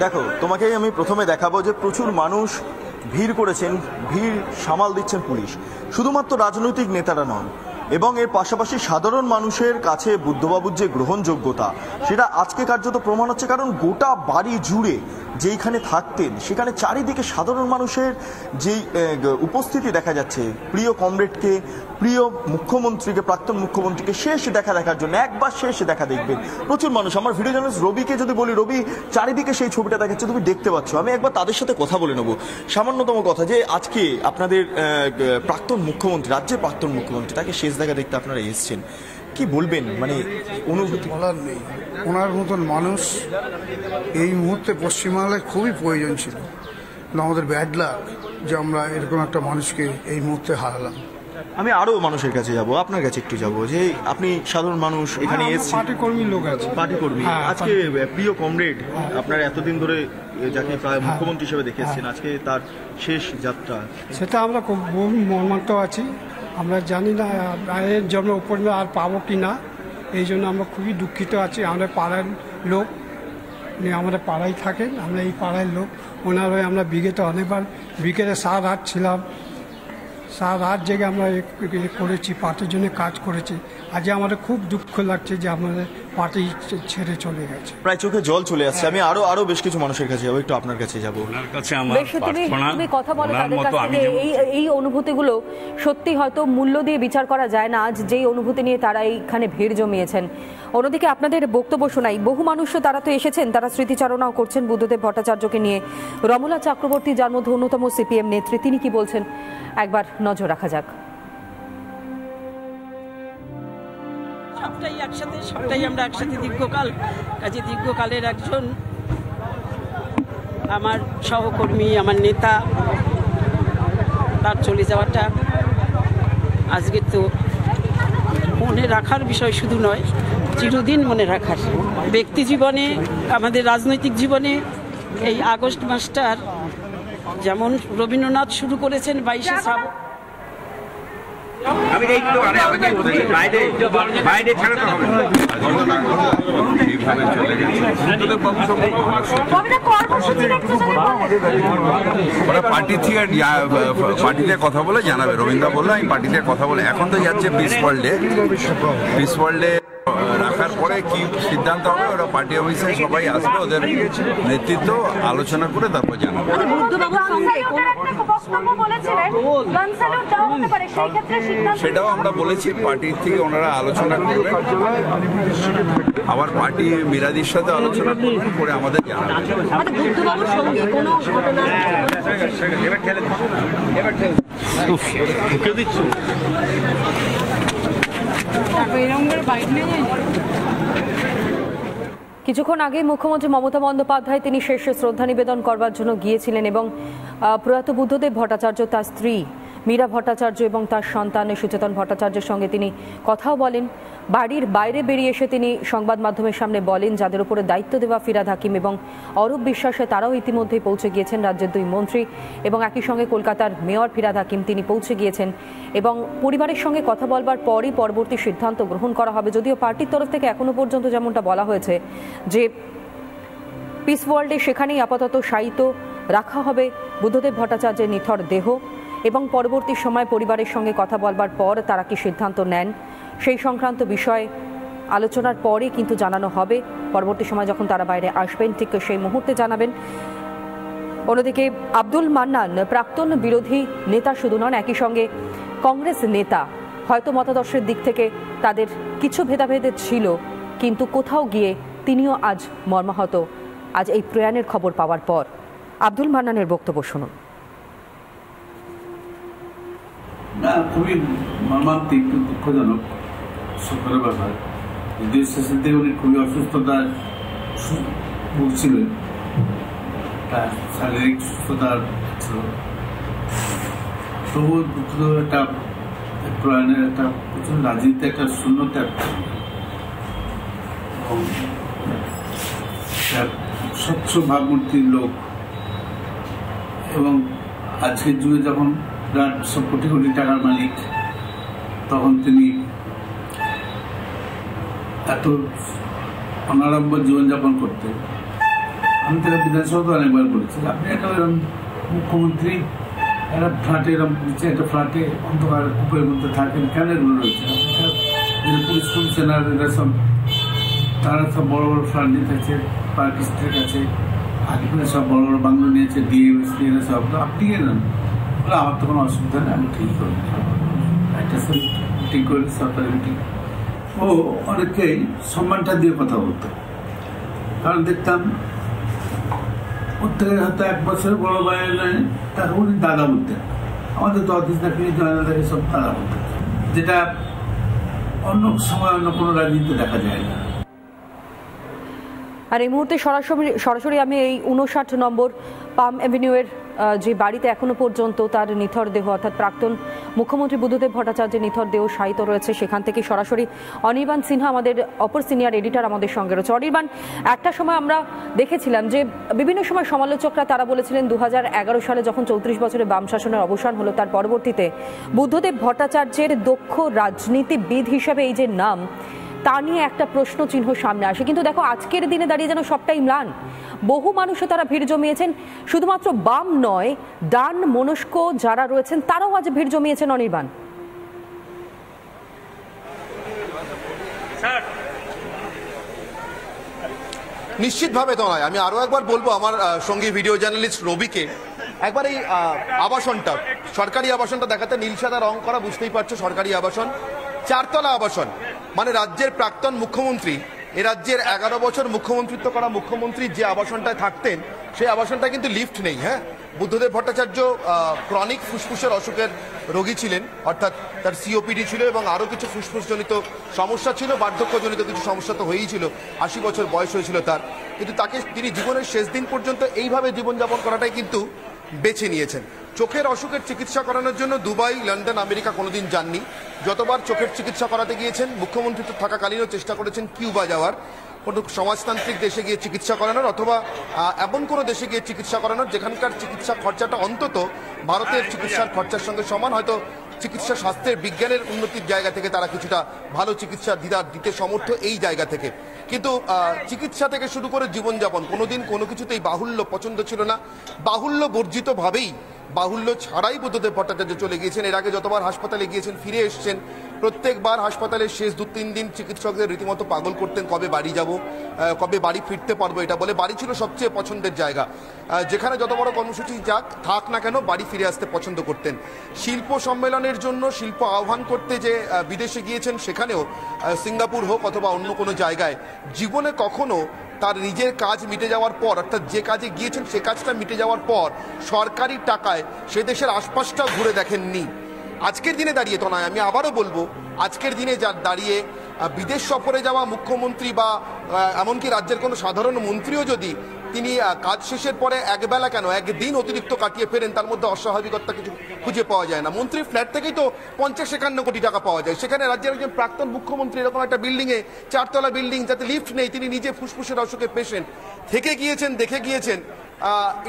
দেখো, তোমাকেই আমি প্রথমে দেখাবো যে প্রচুর মানুষ ভিড় করেছেন, ভিড় সামাল দিচ্ছেন পুলিশ। শুধুমাত্র রাজনৈতিক নেতারা নন, এবং এর পাশাপাশি সাধারণ মানুষের কাছে বুদ্ধবাবুর যে গ্রহণযোগ্যতা সেটা আজকে কার্যত প্রমাণ হচ্ছে। কারণ গোটা বাড়ি জুড়ে যেইখানে থাকতেন সেখানে চারিদিকে সাধারণ মানুষের যেই উপস্থিতি দেখা যাচ্ছে, প্রিয় কমরেডকে, প্রিয় মুখ্যমন্ত্রীকে, প্রাক্তন মুখ্যমন্ত্রীকে শেষ দেখার জন্য, একবার শেষ দেখা দেখবেন প্রচুর মানুষ। আমার ভিডিও জার্নালিস্ট রবিকে যদি বলি, রবি চারিদিকে সেই ছবিটা দেখাচ্ছে, তুমি দেখতে পাচ্ছ। আমি একবার তাদের সাথে কথা বলে নেবো। সামান্যতম কথা, যে আজকে আপনাদের প্রাক্তন মুখ্যমন্ত্রী, রাজ্যের প্রাক্তন মুখ্যমন্ত্রী, তাকে শেষ দেখা দেখতে আপনারা এসেছেন, কি বলবেন? মানে অনুভূতি বলার নেই। ওনার মতন মানুষ এই মুহূর্তে পশ্চিমবাংলায় খুবই প্রয়োজন ছিল। আমাদের ব্যাড লাক যে আমরা এরকম একটা মানুষকে এই মুহূর্তে হারালাম। আমি আরো মানুষের কাছে যাব, আপনার কাছে একটু যাব, যে আপনি সাধারণ মানুষ, এখানে এসেছেন, পার্টি কর্মী লোক আছে, পার্টি কর্মী। আজকে প্রিয় কমরেড, আপনার এতদিন ধরে যাকে মুখ্যমন্ত্রী হিসেবে দেখেছেন, আজকে তার শেষ যাত্রা, সেটা আমরা খুব মর্মান্বিত আছি। আমরা জানি না এর জন্য উপর আর পাবো কি না, এই জন্য আমরা খুবই দুঃখিত আছি। আমরা পাড়ার লোক, আমাদের পাড়ায় থাকেন, আমরা এই পাড়ার লোক। ওনার হয়ে আমরা ব্রিগেডে অনেকবার ব্রিগেডে সারা রাত ছিলাম, সারা রাত জেগে আমরা করেছি, পার্টির জন্য কাজ করেছি। আজ আমাদের খুব দুঃখ লাগছে যে আমাদের পার্টি ছেড়ে চলে গেছে। প্রায় চোখে জল চলে আসছে। আমি আরো বেশ কিছু মানুষের কাছে যাবো, একটু আপনার কাছে যাবো। তুমি কথা বলো তাদের কাছ থেকে, এই অনুভূতিগুলো সত্যি হয়তো মূল্য দিয়ে বিচার করা যায় না, আজ যেই অনুভূতি নিয়ে তারা এইখানে ভিড় জমিয়েছেন। অন্যদিকে আপনাদের বক্তব্য শোনাই, বহু মানুষ তারা তো এসেছেন, তারা স্মৃতিচারণাও করছেন বুদ্ধদেব ভট্টাচার্যকে নিয়ে। রমলা চক্রবর্তী, যার মধ্যে অন্যতম সিপিএম নেত্রী, তিনি কি বলছেন একবার নজর রাখা যাক। সবটাই আমরা একসাথে দীর্ঘকাল, কাজে দীর্ঘকালের একজন আমার সহকর্মী, আমার নেতা, তার চলে যাওয়াটা আজকে তো মনে রাখার বিষয় শুধু নয়, চিরদিন মনে রাখার। ব্যক্তি জীবনে, আমাদের রাজনৈতিক জীবনে এই আগস্ট মাসটার যেমন রবীন্দ্রনাথ শুরু করেছেন 22শে শ্রাবণ, আমি একটু বাইরে ছাড়া তো হবে ওরা পার্টিতে কথা বলে জানাবে। রবীন্দ্র বললো আমি পার্টিতে কথা বলে, এখন তো যাচ্ছে পিস ওয়ার্ল্ডে রাখার পরে কি সিদ্ধান্ত হবে ওরা পার্টি অফিসে সবাই আসবে, ওদের নেতৃত্ব আলোচনা করে তারপর জানাবে। সেটাও আমরা বলেছি, পার্টির থেকে ওনারা আলোচনা করবে, আবার পার্টি মিরাদির সাথে আলোচনা করবেন, করে আমাদের জানাবে। কিছুক্ষণ আগে মুখ্যমন্ত্রী মমতা বন্দ্যোপাধ্যায় তিনি শেষে শ্রদ্ধা নিবেদন করবার জন্য গিয়েছিলেন, এবং প্রয়াত বুদ্ধদেব ভট্টাচার্য, তার স্ত্রী মীরা ভট্টাচার্য এবং তার সন্তান সুচেতন ভট্টাচার্যের সঙ্গে তিনি কথাও বলেন। বাড়ির বাইরে বেরিয়ে এসে তিনি সংবাদ মাধ্যমের সামনে বলেন যাদের উপরে দায়িত্ব দেওয়া ফিরহাদ হাকিম এবং অরূপ বিশ্বাসে তারাও ইতিমধ্যেই পৌঁছে গিয়েছেন, রাজ্যের দুই মন্ত্রী এবং একই সঙ্গে কলকাতার মেয়র ফিরহাদ হাকিম তিনি পৌঁছে গিয়েছেন, এবং পরিবারের সঙ্গে কথা বলবার পরই পরবর্তী সিদ্ধান্ত গ্রহণ করা হবে। যদিও পার্টির তরফ থেকে এখনো পর্যন্ত যেমনটা বলা হয়েছে যে পিস ওয়ার্ল্ডে সেখানেই আপাতত শায়িত রাখা হবে বুদ্ধদেব ভট্টাচার্যের নিথর দেহ, এবং পরবর্তী সময় পরিবারের সঙ্গে কথা বলবার পর তারা কি সিদ্ধান্ত নেন সেই সংক্রান্ত বিষয় আলোচনার পরে কিন্তু জানানো হবে। পরবর্তী সময় যখন তারা বাইরে আসবেন ঠিক সেই মুহূর্তে জানাবেন। অন্যদিকে আব্দুল মান্নান প্রাক্তন বিরোধী নেতা শুধু নন, একই সঙ্গে কংগ্রেস নেতা। হয়তো মতাদর্শের দিক থেকে তাদের কিছু ভেদাভেদ ছিল, কিন্তু কোথাও গিয়ে তিনিও আজ মর্মাহত আজ এই প্রয়াণের খবর পাওয়ার পর। আব্দুল মান্নানের বক্তব্য শুনুন। না, খুবই মর্মান্তিক, দুঃখজনক, সরকারের ব্যাপার। দেশ শেষে উনি খুবই অসুস্থতায় ভুগছিলেন, তার শারীরিক সুস্থতার ছিল, তবুও একটা প্রয়াণের একটা প্রচুর রাজনীতিতে একটা শূন্যতা, স্বচ্ছ ভাবমূর্তির লোক, এবং আজকের যুগে যখন বিরাট সব কোটি কোটি টাকার মালিক, তখন তিনি এত অনাড়ম্বর জীবনযাপন করতেন। আমি তাকে বিধানসভা অনেকবার বলেছি, আপনি একটা এরকম মুখ্যমন্ত্রী একটা ফ্ল্যাটে এরকম নিচে একটা ফ্ল্যাটে অন্ধকার কূপের মধ্যে থাকেন, কেন এগুলো রয়েছে? পুলিশ কমিশনার এরা সব, তারা সব বড় বড় ফ্ল্যাট নিয়ে থাকছে, পার্ক স্ট্রিট আছে, আলিপুরে সব বড় বড় বাংলো নিয়েছে, ডিএমএসপি এরা সব, তো আপনি গেলেন বলে আমার তো কোনো অসুবিধা নেই, আমি ঠিক করি একটা মিটিং করি, সরকারি মিটিং। ও অনেকেই সম্মানটা দিয়ে কথা বলতো, কারণ দেখতাম প্রত্যেকের হাতে 1 বছরের বড় বাইরে নেয়, তার উনি দাদা বলতেন। আমাদের তো অফিস না কিনে জয়নাদাকে সব দাদা বলতেন, যেটা অন্য সময় অন্য কোনো রাজনীতিতে দেখা যায় না। আর এই মুহূর্তে সরাসরি আমি এই 59 নম্বর পাম অ্যাভিনিউয়ের যে বাড়িতে এখনো পর্যন্ত তার নিথর দেহ অর্থাৎ প্রাক্তন মুখ্যমন্ত্রী বুদ্ধদেব ভট্টাচার্যের নিথর দেহ শায়িত রয়েছে, সেখান থেকে সরাসরি অনির্বাণ সিনহা আমাদের অপর সিনিয়র এডিটর আমাদের সঙ্গে রয়েছে। অনির্বাণ, একটা সময় আমরা দেখেছিলাম যে বিভিন্ন সময় সমালোচকরা তারা বলেছিলেন 2011 সালে যখন 34 বছরের বাম শাসনের অবসান হলো, তার পরবর্তীতে বুদ্ধদেব ভট্টাচার্যের দক্ষ রাজনীতিবিদ হিসেবে এই যে নাম, তা নিয়ে একটা প্রশ্ন চিহ্ন সামনে আসে। কিন্তু দেখো আজকের দিনে দাঁড়িয়ে যেন সবটাই ম্লান। বহু মানুষও তারা ভিড় জমিয়েছেন, শুধুমাত্র বাম নয়, ডান মনস্ক যারা রয়েছেন তারাও আজ ভিড় জমিয়েছেন। অনির্বাণ, নিশ্চিতভাবে তো নয়। আমি আরো একবার বলবো আমার সঙ্গী ভিডিও জার্নালিস্ট রবিকে, একবার এই আবাসনটা, সরকারি আবাসনটা দেখাতে, নীল সাদা রং করা, বুঝতেই পারছো সরকারি আবাসন, 4 তলা আবাসন। মানে রাজ্যের প্রাক্তন মুখ্যমন্ত্রী, এ রাজ্যের 11 বছর মুখ্যমন্ত্রিত্ব করা মুখ্যমন্ত্রী যে আবাসনটায় থাকতেন, সেই আবাসনটা কিন্তু লিফট নেই। হ্যাঁ, বুদ্ধদেব ভট্টাচার্য ক্রনিক ফুসফুসের অসুখের রোগী ছিলেন, অর্থাৎ তার সিওপিডি ছিল এবং আরও কিছু ফুসফুসজনিত সমস্যা ছিল, বার্ধক্যজনিত কিছু সমস্যা তো হয়েই ছিল, 80 বছর বয়স হয়েছিল তার। কিন্তু তিনি জীবনের শেষ দিন পর্যন্ত এইভাবে জীবনযাপন করাটাই কিন্তু বেছে নিয়েছেন। চোখের অসুখের চিকিৎসা করানোর জন্য দুবাই, লন্ডন, আমেরিকা কোনোদিন যাননি। যতবার চোখের চিকিৎসা করাতে গিয়েছেন, মুখ্যমন্ত্রী থাকাকালীনও চেষ্টা করেছেন কিউবা যাওয়ার, কোনো সমাজতান্ত্রিক দেশে গিয়ে চিকিৎসা করানোর, অথবা এমন কোনো দেশে গিয়ে চিকিৎসা করানোর যেখানকার চিকিৎসা খরচাটা অন্তত ভারতের চিকিৎসার খরচার সঙ্গে সমান। হয়তো চিকিৎসা শাস্ত্রের বিজ্ঞানের উন্নতির জায়গা থেকে তারা কিছুটা ভালো চিকিৎসা দিতে সমর্থ এই জায়গা থেকে। কিন্তু চিকিৎসা থেকে শুরু করে জীবনযাপন কোনোদিন কোনো কিছুতেই বাহুল্য পছন্দ ছিল না। বাহুল্য বর্জিতভাবেই, বাহুল্য ছাড়াই বুদ্ধদেব ভট্টাচার্য চলে গিয়েছেন। এর আগে যতবার হাসপাতালে গিয়েছেন, ফিরে এসছেন, প্রত্যেকবার হাসপাতালের শেষ 2-3 দিন চিকিৎসকদের রীতিমতো পাগল করতেন, কবে বাড়ি যাব, কবে বাড়ি ফিরতে পারবো। এটা বলে বাড়ি ছিল সবচেয়ে পছন্দের জায়গা, যেখানে যত বড় কর্মসূচি যাক থাক না কেন বাড়ি ফিরে আসতে পছন্দ করতেন। শিল্প সম্মেলনের জন্য শিল্প আহ্বান করতে যে বিদেশে গিয়েছেন, সেখানেও সিঙ্গাপুর হোক অথবা অন্য কোনো জায়গায়, জীবনে কখনো তার নিজের কাজ মিটে যাওয়ার পর, অর্থাৎ যে কাজে গিয়েছেন সে কাজটা মিটে যাওয়ার পর সরকারি টাকায় সে দেশের আশপাশটাও ঘুরে দেখেননি। আজকের দিনে দাঁড়িয়ে তো নয়, আমি আবারও বলবো, আজকের দিনে যা দাঁড়িয়ে বিদেশ সফরে যাওয়া মুখ্যমন্ত্রী বা এমনকি রাজ্যের কোনো সাধারণ মন্ত্রীও যদি তিনি কাজ শেষের পরে একবেলা কেন একদিন অতিরিক্ত কাটিয়ে ফেরেন, তার মধ্যে অস্বাভাবিকতা কিছু খুঁজে পাওয়া যায় না। মন্ত্রীর ফ্ল্যাট থেকেই তো 50-51 কোটি টাকা পাওয়া যায়। সেখানে রাজ্যের একজন প্রাক্তন মুখ্যমন্ত্রী এরকম একটা বিল্ডিংয়ে, 4 তলা বিল্ডিং, যাতে লিফট নেই, তিনি নিজে ফুসফুসের অসুখে পেশেন্ট, থেকে গিয়েছেন, দেখে গিয়েছেন।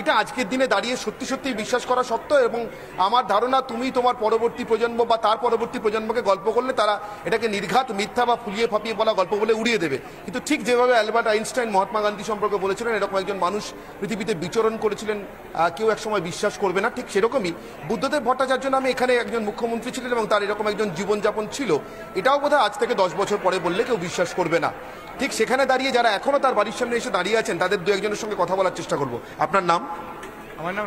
এটা আজকের দিনে দাঁড়িয়ে সত্যি সত্যি বিশ্বাস করা শক্ত। এবং আমার ধারণা তুমি তোমার পরবর্তী প্রজন্ম বা তার পরবর্তী প্রজন্মকে গল্প করলে তারা এটাকে নির্ঘাত মিথ্যা বা ফুলিয়ে ফাঁপিয়ে বলা গল্প বলে উড়িয়ে দেবে। কিন্তু ঠিক যেভাবে অ্যালবার্ট আইনস্টাইন মহাত্মা গান্ধী সম্পর্কে বলেছিলেন এরকম একজন মানুষ পৃথিবীতে বিচরণ করেছিলেন, কেউ একসময় বিশ্বাস করবে না, ঠিক সেরকমই বুদ্ধদেব ভট্টাচার্য নামে এখানে একজন মুখ্যমন্ত্রী ছিলেন এবং তার এরকম একজন জীবনযাপন ছিল। এটাও বোধহয় আজ থেকে 10 বছর পরে বললে কেউ বিশ্বাস করবে না। ঠিক সেখানে দাঁড়িয়ে যারা এখনো তার বাড়ির সামনে এসে দাঁড়িয়ে আছেন, তাদের 2-1 সঙ্গে কথা বলার চেষ্টা করব। আপনার নাম? আমার নাম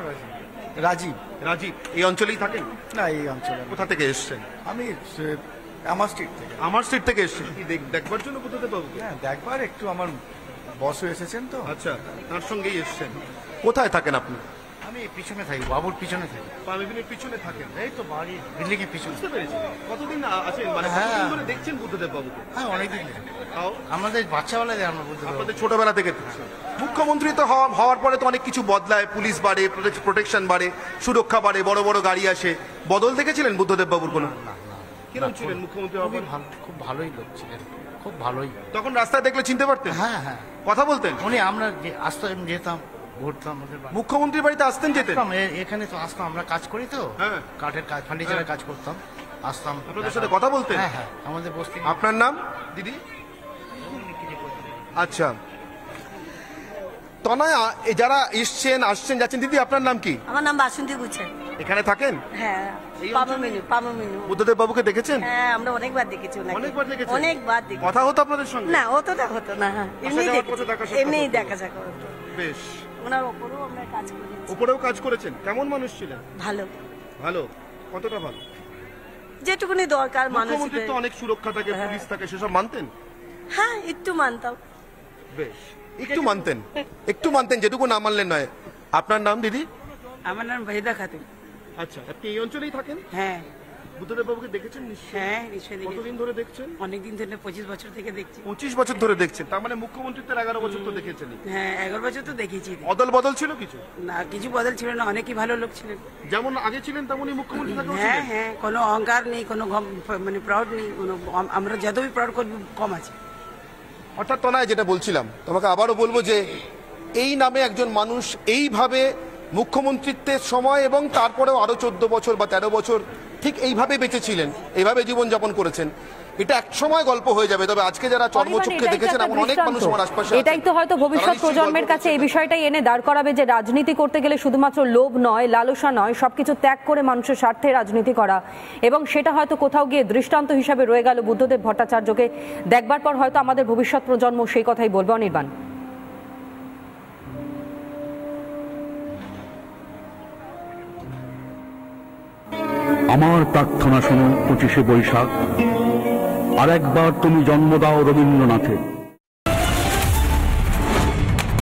রাজীব। রাজীব, এই অঞ্চলেই থাকেন? না, এই অঞ্চলে। কোথা থেকে এসছেন? আমি আমার স্ট্রিট থেকে। আমার স্ট্রিট থেকে এসছেন কি দেখবার জন্য? বুদ্ধদেব বাবুকে? হ্যাঁ, দেখবার, একটু আমার বসও এসেছেন তো। আচ্ছা, তার সঙ্গেই এসছেন। কোথায় থাকেন আপনি? আমি পিছনে থাকি, বাবুর পিছনে থাকি। পামিবিনের পিছনে থাকেন? এই তো বাড়ি বিল্ডিং এর পিছনে। বুঝতে পেরেছি। কতদিন আছেন, মানে কতদিন ধরে দেখছেন বুদ্ধদেব বাবুকে? হ্যাঁ, অনেকদিন। আমাদের বাচ্চাবেলায় আমরা বুদ্ধদেব, আপনাদের ছোটবেলা থেকে। মুখ্যমন্ত্রী তো হওয়ার পরে তো অনেক কিছু বদলায়, পুলিশ বাড়ে, প্রোটেকশন বাড়ে, সুরক্ষা বাড়ে, বড় বড় গাড়ি আসে। বদল দেখেছিলেন বুদ্ধদেব বাবুর কোনো? কিরকম ছিলেন মুখ্যমন্ত্রী? খুব ভালোই লোক ছিলেন, খুব ভালোই। তখন রাস্তায় দেখলে চিনতে পারতেন? হ্যাঁ হ্যাঁ, কথা বলতেন? উনি, আমরা আসতাম, যেতাম, ঘুরতাম। মুখ্যমন্ত্রীর বাড়িতে আসতেন, যেতেন? এখানে তো আসতাম, আমরা কাজ করি তো, কাঠের কাজ, ফার্নিচারের কাজ করতাম, আসতাম, আপনাদের সাথে কথা বলতেন? হ্যাঁ হ্যাঁ, আমাদের বস্তি। আপনার নাম দিদি? আচ্ছা, তনয়া যারা আসছেন যাচ্ছেন, দিদি আপনার নাম কি? আমার নাম বাসন্তী গুছে। এখানে থাকেন? হ্যাঁ, পামা মেনু। বুদ্ধদেব বাবুকে দেখেছেন? হ্যাঁ, আমরা অনেকবার দেখেছি ওনাকে। অনেকবার দেখেছেন? অনেকবার দেখেছি। কথা হতো আপনাদের সঙ্গে? না, অতটা হতো না। এমনিই দেখা যাক। বেশ। ওনার উপরেও আমরা কাজ করেছি। উপরেও কাজ করেছেন? কেমন মানুষ ছিলেন? ভালো। ভালো? কতটা ভালো? যেটুকুনি দরকার মানুষের। মুখ্যমন্ত্রীর তো অনেক সুরক্ষা থাকে, পুলিশ থাকে, সেসব মানতেন? হ্যাঁ, একটু মানতাম। বেশ, একটু মানতেন, যেটুকু না মানলেন নয়। আপনার নাম দিদি? আমার নাম ভাহিদা খাতুন। আচ্ছা, আপনি এই অঞ্চলেই থাকেন? হ্যাঁ। বুদ্ধদেব বাবুকে দেখেছেন নিশ্চয়ই? হ্যাঁ, নিশ্চয়ই দেখেছি। কতদিন ধরে দেখছেন? অনেকদিন ধরে, 25 বছর থেকে দেখছি। 25 বছর ধরে দেখছেন, তার মানে মুখ্যমন্ত্রীত্বের 11 বছর তো দেখেছেন? হ্যাঁ, 11 বছর তো দেখেছি। অদল বদল ছিল কিছু? না, কিছু বদল ছিল না, অনেকই ভালো লোক ছিলেন। যেমন আগে ছিলেন তেমনই মুখ্যমন্ত্রী থাকেও হ্যাঁ ছিলেন? হ্যাঁ, কোনো অহংকার নেই, কোনো মানে প্রাউড নেই, কোনো আমরা যতই প্রাউড করবো কম আছে। অর্থাৎ তনয় যেটা বলছিলাম, তোমাকে আবারও বলবো যে এই নামে একজন মানুষ এইভাবে মুখ্যমন্ত্রিত্বের সময় এবং তারপরেও আরো 14 বছর বা 13 বছর ঠিক এইভাবে বেঁচেছিলেন, এইভাবে জীবনযাপন করেছেন। এটা এক সময় গল্প হয়ে যাবে, তবে আজকে যারা চর্মচক্ষে দেখেছেন এমন অনেক মানুষ আমার আশপাশে আছেন। এটাই তো হয়তো ভবিষ্যৎ প্রজন্মের কাছে এই বিষয়টাই এনে দাঁড় করাবে যে রাজনীতি করতে গেলে শুধুমাত্র লোভ নয়, লালসা নয়, সবকিছু ত্যাগ করে মানুষের স্বার্থে রাজনীতি করা। এবং সেটা হয়তো কোথাও গিয়ে দৃষ্টান্ত হিসাবে রয়ে গেল বুদ্ধদেব ভট্টাচার্যকে। দেখবার পর হয়তো আমাদের ভবিষ্যৎ প্রজন্ম সেই কথাই বলবে। অনির্বাণ, আমার প্রার্থনা শোনো 25শে বৈশাখ, আর একবার তুমি জন্ম দাও রবীন্দ্রনাথের।